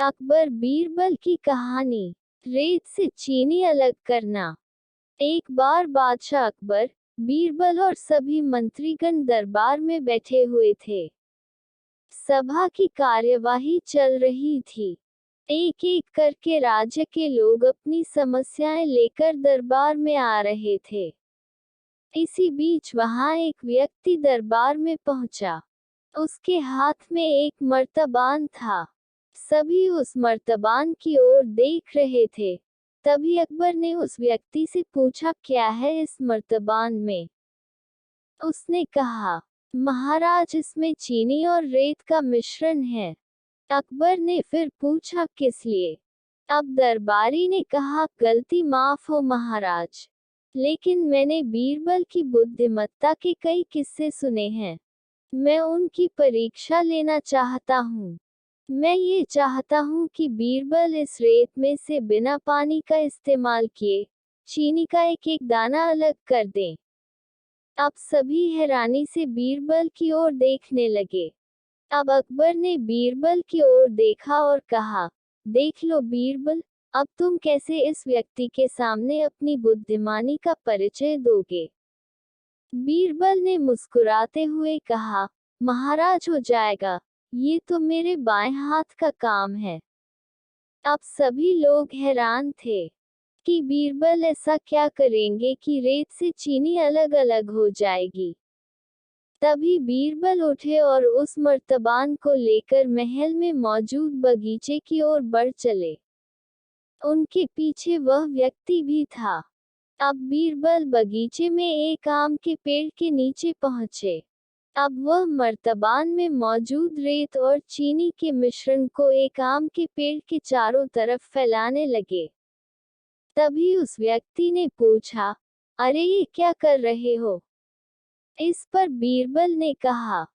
अकबर बीरबल की कहानी। रेत से चीनी अलग करना। एक बार बादशाह अकबर, बीरबल और सभी मंत्रीगण दरबार में बैठे हुए थे। सभा की कार्यवाही चल रही थी। एक एक करके राज्य के लोग अपनी समस्याएं लेकर दरबार में आ रहे थे। इसी बीच वहां एक व्यक्ति दरबार में पहुंचा। उसके हाथ में एक मर्तबान था। सभी उस मर्तबान की ओर देख रहे थे। तभी अकबर ने उस व्यक्ति से पूछा, क्या है इस मर्तबान में? उसने कहा, महाराज, इसमें चीनी और रेत का मिश्रण है। अकबर ने फिर पूछा, किस लिए? अब दरबारी ने कहा, गलती माफ हो महाराज, लेकिन मैंने बीरबल की बुद्धिमत्ता के कई किस्से सुने हैं। मैं उनकी परीक्षा लेना चाहता हूँ। मैं ये चाहता हूँ कि बीरबल इस रेत में से बिना पानी का इस्तेमाल किए चीनी का एक एक दाना अलग कर दें। अब सभी हैरानी से बीरबल की ओर देखने लगे। अब अकबर ने बीरबल की ओर देखा और कहा, देख लो बीरबल, अब तुम कैसे इस व्यक्ति के सामने अपनी बुद्धिमानी का परिचय दोगे? बीरबल ने मुस्कुराते हुए कहा, महाराज, हो जाएगा, ये तो मेरे बाएं हाथ का काम है। अब सभी लोग हैरान थे कि बीरबल ऐसा क्या करेंगे कि रेत से चीनी अलग अलग हो जाएगी। तभी बीरबल उठे और उस मर्तबान को लेकर महल में मौजूद बगीचे की ओर बढ़ चले। उनके पीछे वह व्यक्ति भी था। अब बीरबल बगीचे में एक आम के पेड़ के नीचे पहुंचे। अब वह मर्तबान में मौजूद रेत और चीनी के मिश्रण को एक आम के पेड़ के चारों तरफ फैलाने लगे। तभी उस व्यक्ति ने पूछा, अरे ये क्या कर रहे हो? इस पर बीरबल ने कहा,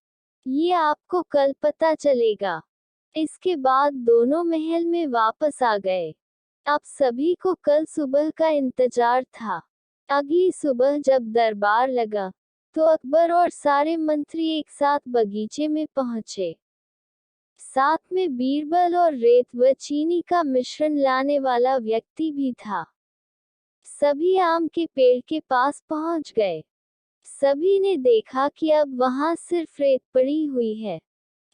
ये आपको कल पता चलेगा। इसके बाद दोनों महल में वापस आ गए। अब सभी को कल सुबह का इंतजार था। अगली सुबह जब दरबार लगा, तो अकबर और सारे मंत्री एक साथ बगीचे में पहुंचे। साथ में बीरबल और रेत व चीनी का मिश्रण लाने वाला व्यक्ति भी था। सभी आम के पेड़ के पास पहुंच गए। सभी ने देखा कि अब वहां सिर्फ रेत पड़ी हुई है।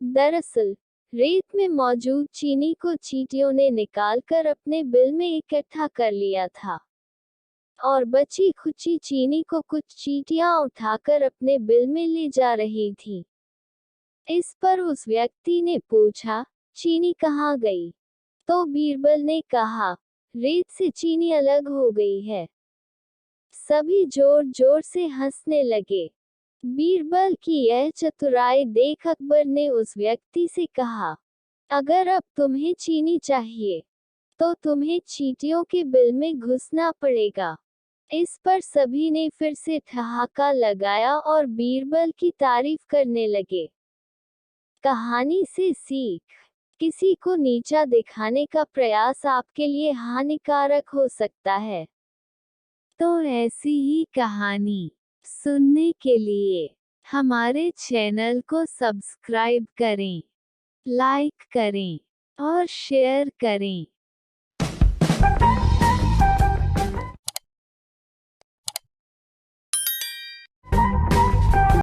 दरअसल रेत में मौजूद चीनी को चींटियों ने निकालकर अपने बिल में इकट्ठा कर लिया था, और बची खुची चीनी को कुछ चींटियां उठाकर अपने बिल में ले जा रही थी। इस पर उस व्यक्ति ने पूछा, चीनी कहाँ गई? तो बीरबल ने कहा, रेत से चीनी अलग हो गई है। सभी जोर जोर से हंसने लगे। बीरबल की यह चतुराई देख अकबर ने उस व्यक्ति से कहा, अगर अब तुम्हें चीनी चाहिए, तो तुम्हें चींटियों के बिल में घुसना पड़ेगा। इस पर सभी ने फिर से ठहाका लगाया और बीरबल की तारीफ करने लगे। कहानी से सीख। किसी को नीचा दिखाने का प्रयास आपके लिए हानिकारक हो सकता है। तो ऐसी ही कहानी सुनने के लिए हमारे चैनल को सब्सक्राइब करें, लाइक करें और शेयर करें।